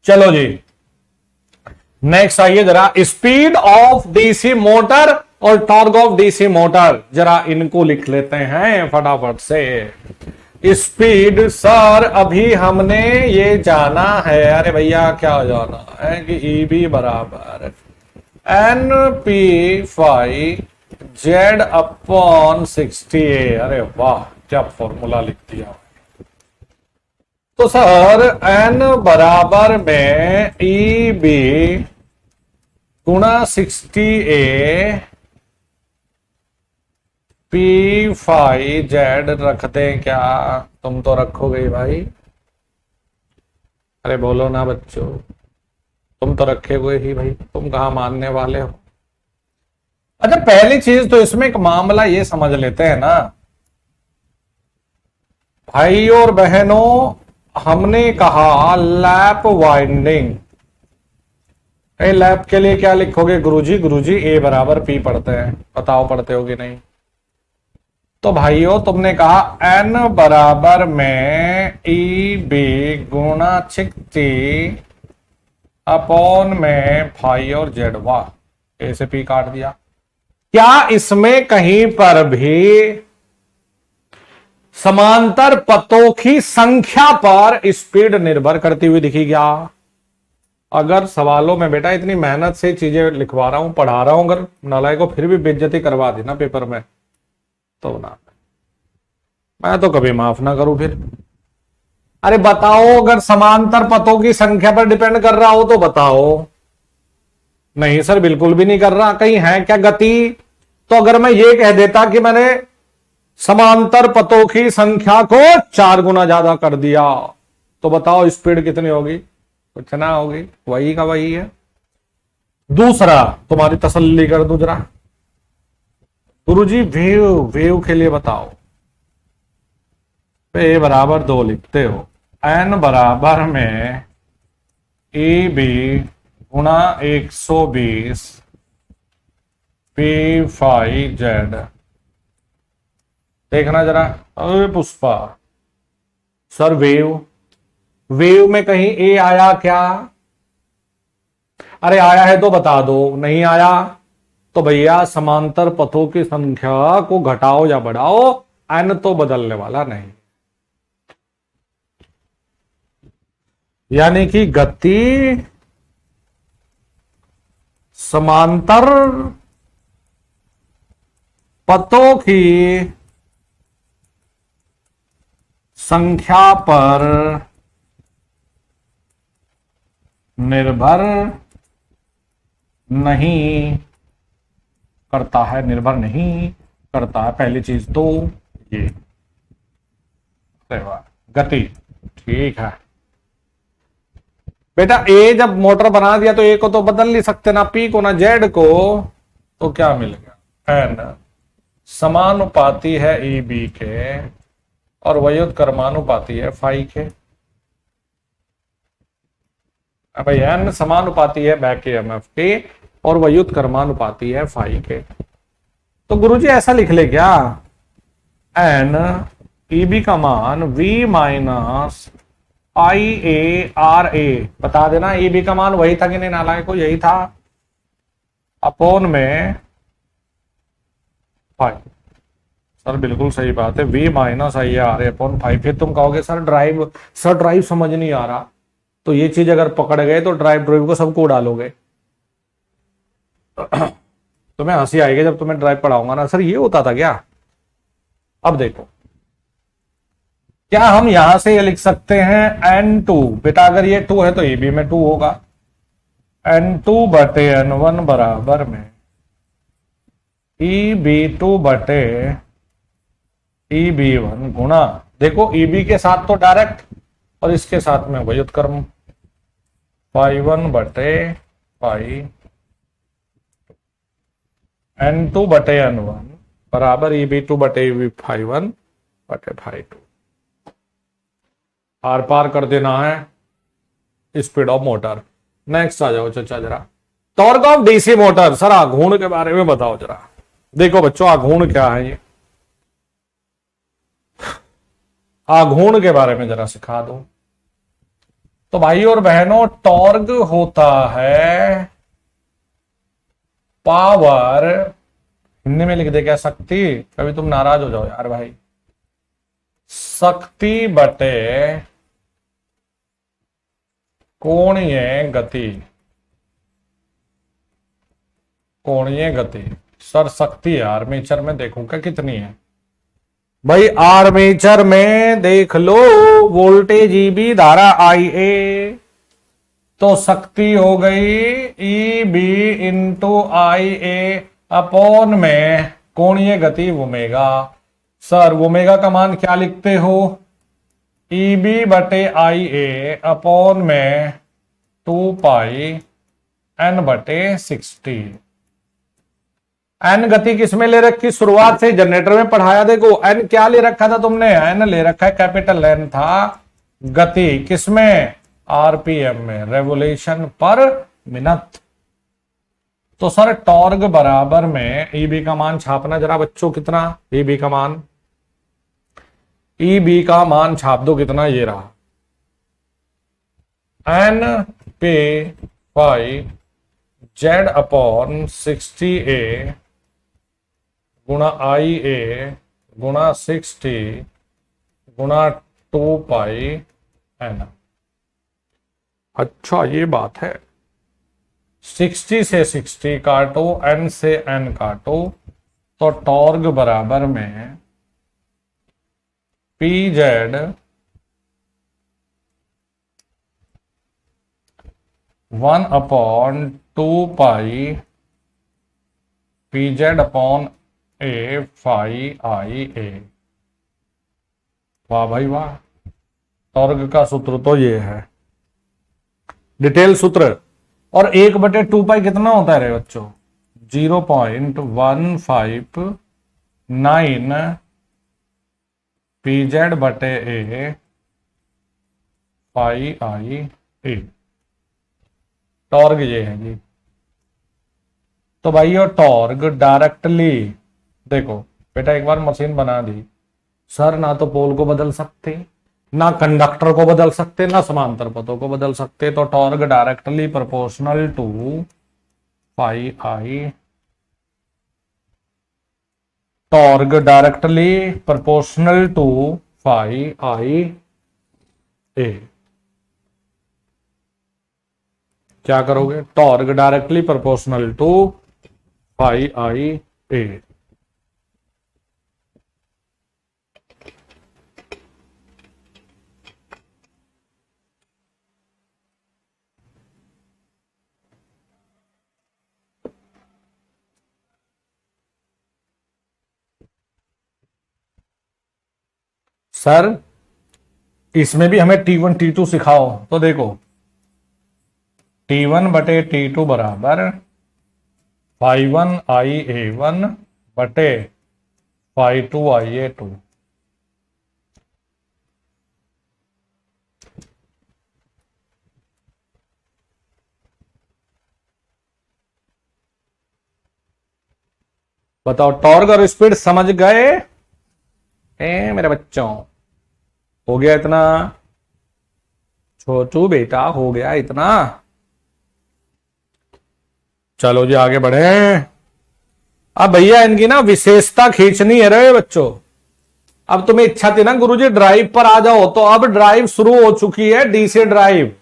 चलो जी नेक्स्ट आइए जरा, स्पीड ऑफ डीसी मोटर और टॉर्क ऑफ डीसी मोटर, जरा इनको लिख लेते हैं फटाफट से। स्पीड सर अभी हमने ये जाना है, अरे भैया क्या जाना है कि ईबी बराबर N P phi Z upon 60A। अरे वाह क्या फॉर्मूला लिख दिया। तो सर एन बराबर में ई बी गुणा 60A पी फाई जेड रख दें क्या? तुम तो रखोगे भाई, अरे बोलो ना बच्चों, तुम तो रखे ही भाई, तुम कहां मानने वाले हो। अच्छा पहली चीज तो इसमें एक मामला ये समझ लेते हैं ना भाई और बहनों, हमने कहा लैप वाइंडिंग, लैप के लिए क्या लिखोगे गुरुजी? गुरुजी ए बराबर पी पढ़ते हैं, बताओ पढ़ते हो कि नहीं? तो भाइयों तुमने कहा एन बराबर में ई बी गुणा 60 अपॉन में फाई और जेड, वाह ए से पी काट दिया। क्या इसमें कहीं पर भी समांतर पथों की संख्या पर स्पीड निर्भर करती हुई दिखी क्या? अगर सवालों में बेटा इतनी मेहनत से चीजें लिखवा रहा हूं, पढ़ा रहा हूं, अगर नालायक को फिर भी बेइज्जती करवा दी ना पेपर में, तो ना, मैं तो कभी माफ ना करूं फिर। अरे बताओ, अगर समांतर पथों की संख्या पर डिपेंड कर रहा हो तो बताओ। नहीं सर, बिल्कुल भी नहीं कर रहा। कहीं है क्या गति? तो अगर मैं ये कह देता कि मैंने समांतर पथों की संख्या को 4 गुना ज्यादा कर दिया, तो बताओ स्पीड कितनी होगी? कुछ ना होगी, वही का वही है। दूसरा, तुम्हारी तसल्ली कर दूं जरा, गुरुजी वेव, वेव के लिए बताओ। ए बराबर 2 लिखते हो, एन बराबर में ए बी गुणा 120 पी फाइव जेड। देखना जरा। अरे पुष्पा सर, वेव, वेव में कहीं ए आया क्या? अरे आया है तो बता दो, नहीं आया तो भैया समांतर पथों की संख्या को घटाओ या बढ़ाओ, एन तो बदलने वाला नहीं। यानी कि गति समांतर पथों की संख्या पर निर्भर नहीं करता है, निर्भर नहीं करता है। पहली चीज तो ये गति, ठीक है बेटा। ए जब मोटर बना दिया तो ए को तो बदल नहीं सकते ना, पी को ना जेड को, तो क्या मिल गया? एन समानुपाती है ई बी के और व्युत्क्रमानुपाती है फाई के। भाई एन समानुपाती है बैक ईएमएफ के और व्युत्क्रमानुपाती है फाई के। तो गुरुजी ऐसा लिख ले क्या, एन ई बी का मान V minus I A R A, बता देना ई बी का मान वही था कि नहीं नालायक को? यही था, अपोन में फाइव। सर बिल्कुल सही बात है, V minus I R A upon 5। फिर तुम कहोगे सर ड्राइव, सर ड्राइव समझ नहीं आ रहा। तो ये चीज अगर पकड़ गए तो ड्राइव ड्राइव को सबको डालोगे। तुम्हें हंसी आएगी जब तुम्हें ड्राइव पढ़ाऊंगा ना, सर ये होता था क्या? अब देखो, क्या हम यहां से ये लिख सकते हैं N2? बेटा अगर ये 2 है तो ये भी में 2 होगा। N2 बटे N1 बराबर में EB2 बटे EB1 गुणा, देखो EB के साथ तो डायरेक्ट और इसके साथ में व्युत्क्रम, फाइव 1 बटे फाइव N2 बटे N1 बराबर EB2 बटे EB1 बटे फाइव 2। आर पार कर देना है स्पीड ऑफ मोटर। नेक्स्ट आ जाओ चचा जरा, torque of DC motor. Sir आघूर्ण के बारे में बताओ जरा। देखो बच्चों, आघूर्ण क्या है ये, आघूर्ण के बारे में जरा सिखा दो। तो भाई और बहनों, टॉर्क होता है पावर, हिंदी में लिख दे क्या, शक्ति? कभी तुम नाराज हो जाओ यार भाई। शक्ति बटे कोणीय गति, कोणीय गति। सर शक्ति आर्मेचर में देखूं क्या कितनी है? भाई आर्मेचर में देख लो, वोल्टेज ईबी, धारा आई ए, तो शक्ति हो गई ई बी इंटू आई ए अपॉन में कोणीय गति ओमेगा। सर ओमेगा का मान क्या लिखते हो? ई बी बटे आई ए अपॉन में 2 पाई एन बटे 60। एन गति किसमें ले रखी? शुरुआत से जनरेटर में पढ़ाया। देखो एन क्या ले रखा था तुमने? एन ले रखा है, कैपिटल एन था। गति किसमें? आरपीएम में, रेवोल्यूशन पर मिनट। तो सर टॉर्क बराबर में ईबी का मान छापना जरा बच्चों, कितना? ईबी का मान, ईबी का मान छाप दो, कितना? ये रहा एन पे फाइव जेड अपॉन 60 ए गुणा आई ए गुणा 60 गुणा 2 पाई एन। अच्छा ये बात है। 60 से 60 काटो, n से n काटो, तो टॉर्क बराबर में P Z 1/2 pi P Z upon A phi I ए। वाह भाई वाह, टॉर्क का सूत्र तो ये है, डिटेल सूत्र। और 1/2 पाई कितना होता है रे बच्चों? 0.159 पी जेड बटे ए फाई आई ए। टॉर्क ये है जी। तो भाई ये टॉर्क डायरेक्टली, देखो बेटा एक बार मशीन बना दी सर, ना तो पोल को बदल सकते, ना कंडक्टर को बदल सकते, ना समांतर पथों को बदल सकते, तो torque directly proportional to phi I, torque directly proportional to phi I A. क्या करोगे? Torque directly proportional to phi I A. Sir इसमें भी हमें T1 T2 सिखाओ, तो देखो T1 बटे T2 बराबर फाई 1 आई ए 1 बटे फाई 2 आई ए 2। बताओ, टॉर्क और स्पीड समझ गए? मेरे बच्चों हो गया इतना? छोटू बेटा हो गया इतना? चलो जी आगे बढ़े। अब भैया इनकी ना विशेषता खींचनी है रे बच्चों। अब तुम्हें इच्छा थी ना गुरुजी ड्राइव पर आ जाओ, तो अब ड्राइव शुरू हो चुकी है, डीसी ड्राइव।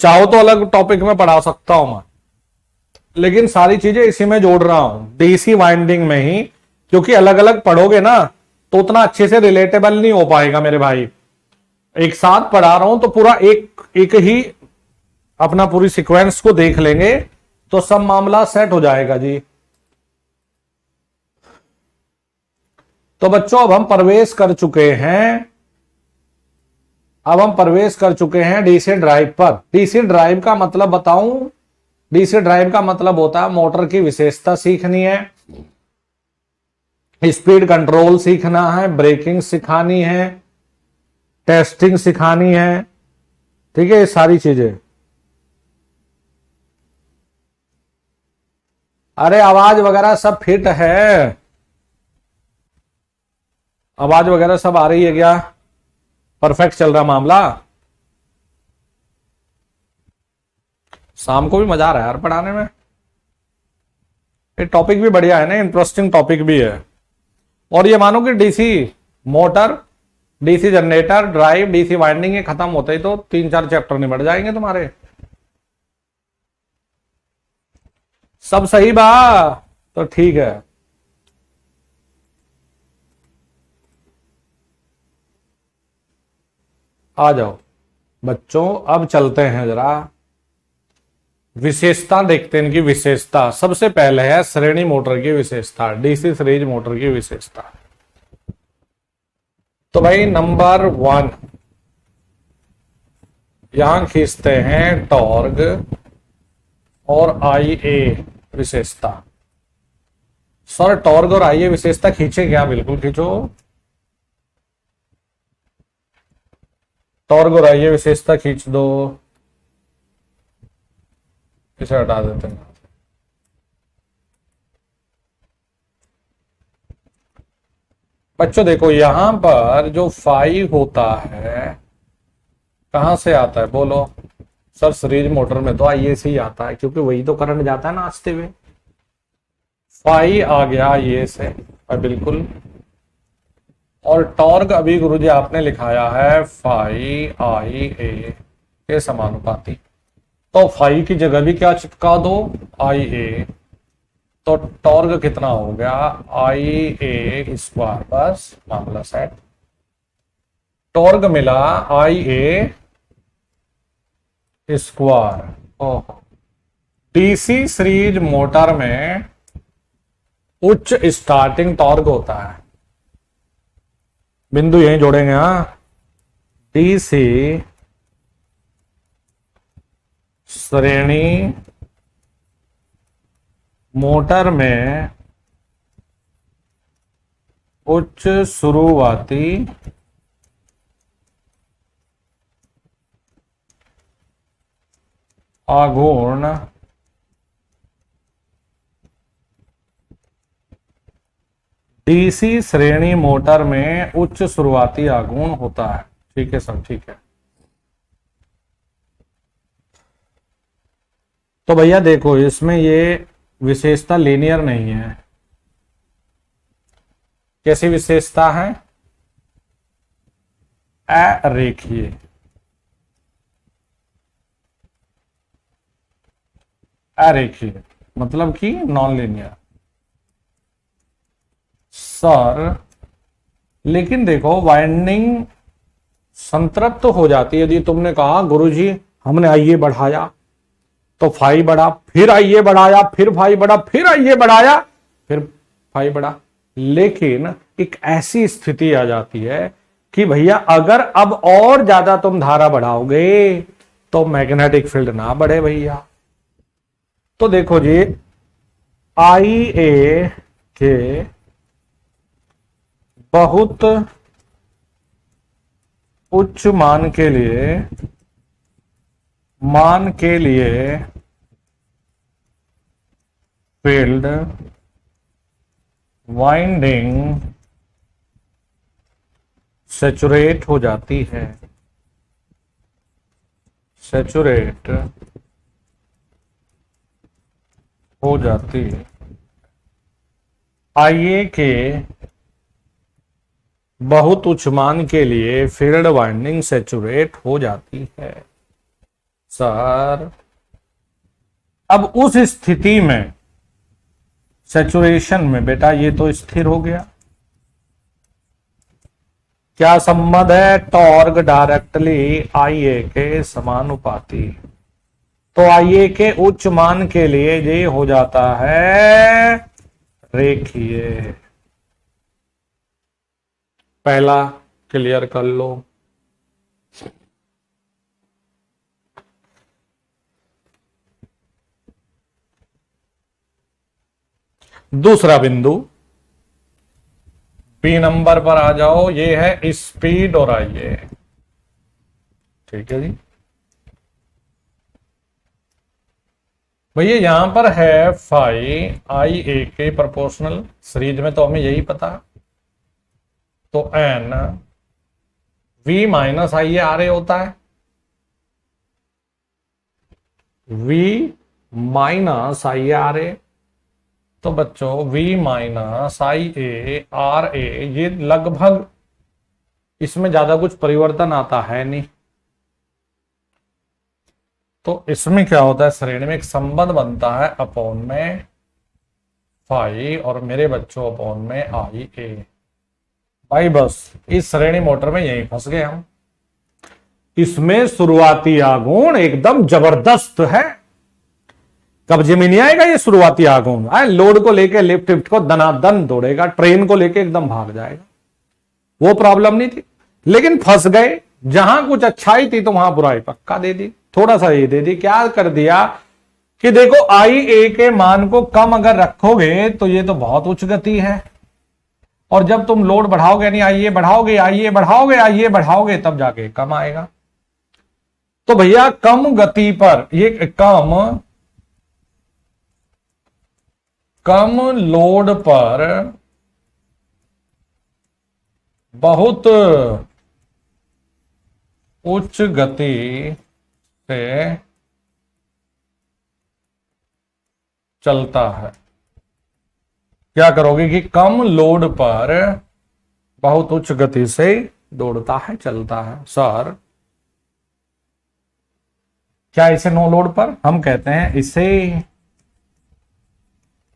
चाहो तो अलग टॉपिक में पढ़ा सकता हूं मैं, लेकिन सारी चीजें इसी में जोड़ रहा हूं, डीसी वाइंडिंग में ही, क्योंकि अलग अलग पढ़ोगे ना तो उतना अच्छे से रिलेटेबल नहीं हो पाएगा मेरे भाई। एक साथ पढ़ा रहा हूं तो पूरा एक ही अपना पूरी सीक्वेंस को देख लेंगे तो सब मामला सेट हो जाएगा जी। तो बच्चों अब हम प्रवेश कर चुके हैं डीसी ड्राइव पर। डीसी ड्राइव का मतलब बताऊं? डीसी ड्राइव का मतलब होता है मोटर की विशेषता सीखनी है, स्पीड कंट्रोल सीखना है, ब्रेकिंग सिखानी है, टेस्टिंग सिखानी है, ठीक है, ये सारी चीजें। अरे आवाज वगैरह सब फिट है, आवाज वगैरह सब आ रही है क्या? परफेक्ट चल रहा मामला? शाम को भी मजा आ रहा है यार पढ़ाने में। ये टॉपिक भी बढ़िया है ना, इंटरेस्टिंग टॉपिक भी है। और ये मानो कि DC motor, DC generator, drive, DC winding ये खत्म होते ही तो 3-4 चैप्टर निबट जाएंगे तुम्हारे। सब सही बा? तो ठीक है। आ जाओ बच्चों, अब चलते हैं जरा विशेषता देखते हैं। इनकी विशेषता सबसे पहले है श्रेणी मोटर की विशेषता, डीसी सीरीज मोटर की विशेषता। तो भाई नंबर 1 यहां खींचते हैं टॉर्क और IA विशेषता। सर टॉर्क और IA विशेषता खींचे क्या? बिल्कुल खींचो। टॉर्क और IA विशेषता खींच दो। इसे हटा देते हैं। बच्चों देखो यहां पर जो फाई होता है कहां से आता है बोलो? सर सीरीज मोटर में तो IA से ही आता है, क्योंकि वही तो करंट जाता है नाचते हुए। फाई आ गया IA से, बिल्कुल। और टॉर्क अभी गुरुजी आपने लिखाया है फाई IA। के समानुपाती। तो फाई की जगह भी क्या चिपका दो, आई ए। तो टॉर्क कितना हो गया, आई ए स्क्वायर, बस मामला सेट। टॉर्क मिला आई ए स्क्वायर। ओहो, डीसी सीरीज मोटर में उच्च स्टार्टिंग टॉर्क होता है, बिंदु यहीं जोड़ेंगे। हाँ, डीसी श्रेणी मोटर में उच्च शुरुआती आघूर्ण डीसी श्रेणी मोटर में उच्च शुरुआती आघूर्ण होता है। ठीक है सर, ठीक है। तो भैया देखो, इसमें ये विशेषता लीनियर नहीं है। कैसी विशेषता है, अरेखीय। अरेखीय मतलब कि नॉन लीनियर सर। लेकिन देखो, वाइंडिंग संतृप्त हो जाती है। यदि तुमने कहा गुरुजी हमने आईए बढ़ाया तो फाई बढ़ा, फिर आईए बढ़ाया, फिर फाई बढ़ा, फिर आईए बढ़ाया, फिर फाई बढ़ा। लेकिन एक ऐसी स्थिति आ जाती है कि भैया अगर अब और ज्यादा तुम धारा बढ़ाओगे तो मैग्नेटिक फील्ड ना बढ़े भैया। तो देखो जी, आई ए के बहुत उच्च मान के लिए फील्ड वाइंडिंग सैचुरेट हो जाती है। सैचुरेट हो जाती है। आईए के बहुत उच्च मान के लिए फील्ड वाइंडिंग सैचुरेट हो जाती है सर। अब उस स्थिति में सैचुरेशन में बेटा ये तो स्थिर हो गया। क्या संबंध है, टॉर्क डायरेक्टली आईए के समानुपाती। तो आईए के उच्च मान के लिए ये हो जाता है रेखीय। पहला क्लियर कर लो। दूसरा बिंदु बी नंबर पर आ जाओ। ये है स्पीड और आईए। ठीक है जी भैया, यहां पर है फाई आई ए के प्रोपोर्शनल सीरीज में, तो हमें यही पता है। तो N V minus I A R A होता है। V minus I A R A. तो बच्चों v minus I A R A, ये लगभग, इसमें ज्यादा कुछ परिवर्तन आता है नहीं। तो इसमें क्या होता है, श्रेणी में एक संबंध बनता है अपॉन में फाई और मेरे बच्चों अपॉन में आई ए। भाई बस इस श्रेणी मोटर में यही फंस गए हम। इसमें शुरुआती आघूर्ण एकदम जबरदस्त है। कब्जे में नहीं आएगा ये शुरुआती आघूर्ण। लोड को लेके लिफ्ट लिफ्ट को दनादन दौड़ेगा, ट्रेन को लेके एकदम भाग जाएगा। वो प्रॉब्लम नहीं थी, लेकिन फंस गए। जहां कुछ अच्छाई थी तो वहां बुराई पक्का दे दी। थोड़ा सा ये दे दी, क्या कर दिया कि देखो आई ए के मान को कम अगर रखोगे तो ये तो बहुत उच्च गति है, और जब तुम लोड बढ़ाओगे, नहीं आइए बढ़ाओगे, आइए बढ़ाओगे, आइए बढ़ाओगे, तब जाके कम आएगा। तो भैया कम गति पर, ये कम लोड पर बहुत उच्च गति से चलता है। क्या करोगे कि कम लोड पर बहुत उच्च गति से दौड़ता है, चलता है सर। क्या इसे नो लोड पर? हम कहते हैं इसे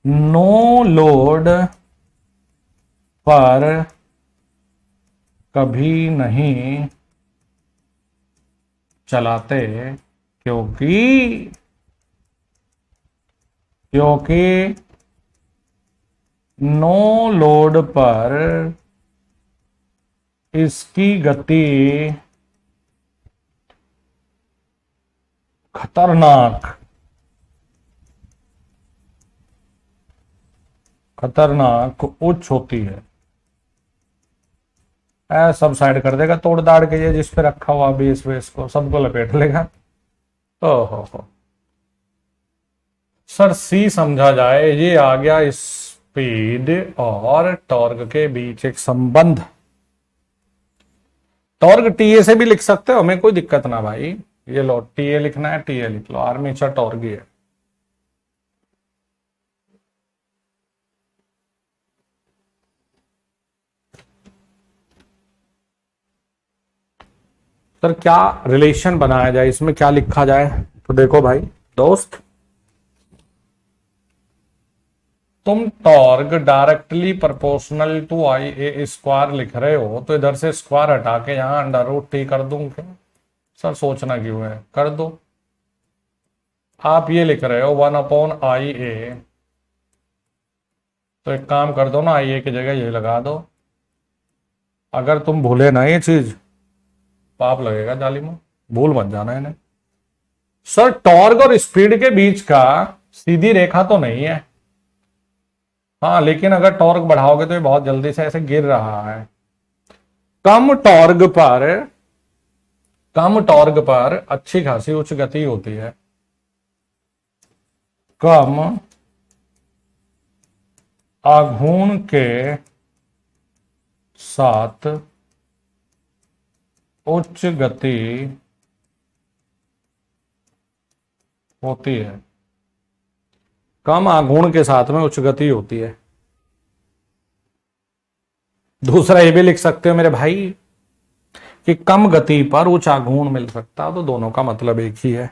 नो लोड पर कभी नहीं चलाते, क्योंकि क्योंकि नो लोड पर इसकी गति खतरनाक उच्च होती है। सब साइड कर देगा तोड़ दाड़ के, ये जिस पे रखा हुआ बेस वेस को सबको लपेट लेगा। ओहो सर, सी समझा जाए, ये आ गया स्पीड और टॉर्क के बीच एक संबंध। टॉर्क टीए से भी लिख सकते हो, हमें कोई दिक्कत ना भाई। ये लो, टीए लिखना है टीए लिख लो, आर्मेचर टॉर्क ही है। सर क्या रिलेशन बनाया जाए, इसमें क्या लिखा जाए? तो देखो भाई दोस्त, तुम torque directly proportional to I A square लिख रहे हो, तो इधर से स्क्वायर हटा के यहां अंडर रूट टी कर दूं क्या? सर सोचना क्यों है, कर दो। आप ये लिख रहे हो 1/IA, तो एक काम कर दो ना, IA की जगह ये लगा दो। अगर तुम भूले ना ये चीज, पाप लगेगा जालिमो, भूल मत जाना इन्हें। सर टॉर्क और स्पीड के बीच का सीधी रेखा तो नहीं है। हाँ, लेकिन अगर टॉर्क बढ़ाओगे तो ये बहुत जल्दी से ऐसे गिर रहा है। कम टॉर्क पर अच्छी खासी उच्च गति होती है। कम आघूर्ण के साथ उच्च गति होती है। कम आघूर्ण के साथ में उच्च गति होती है। दूसरा ये भी लिख सकते हो मेरे भाई कि कम गति पर उच्च आघूर्ण मिल सकता, तो दोनों का मतलब एक ही है।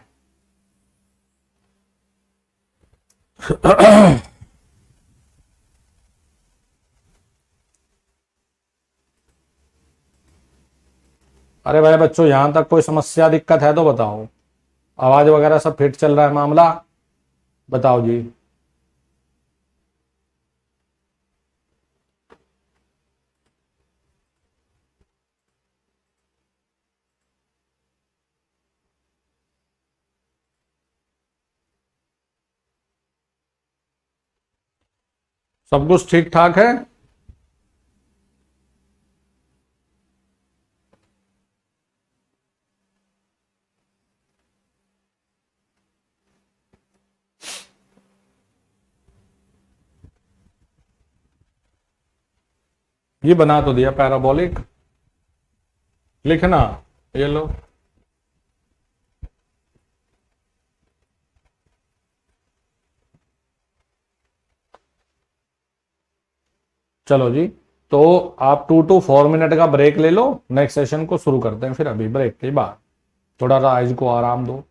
अरे भाई बच्चों, यहां तक कोई समस्या दिक्कत है तो बताओ। आवाज वगैरह सब फिट चल रहा है मामला? बताओ जी। सब कुछ ठीक ठाक है? ये बना तो दिया पैराबोलिक, लिखना ये लो। चलो जी, तो आप 2 to 4 मिनट का ब्रेक ले लो, नेक्स्ट सेशन को शुरू करते हैं फिर अभी ब्रेक के बाद। थोड़ा सा आइज को आराम दो।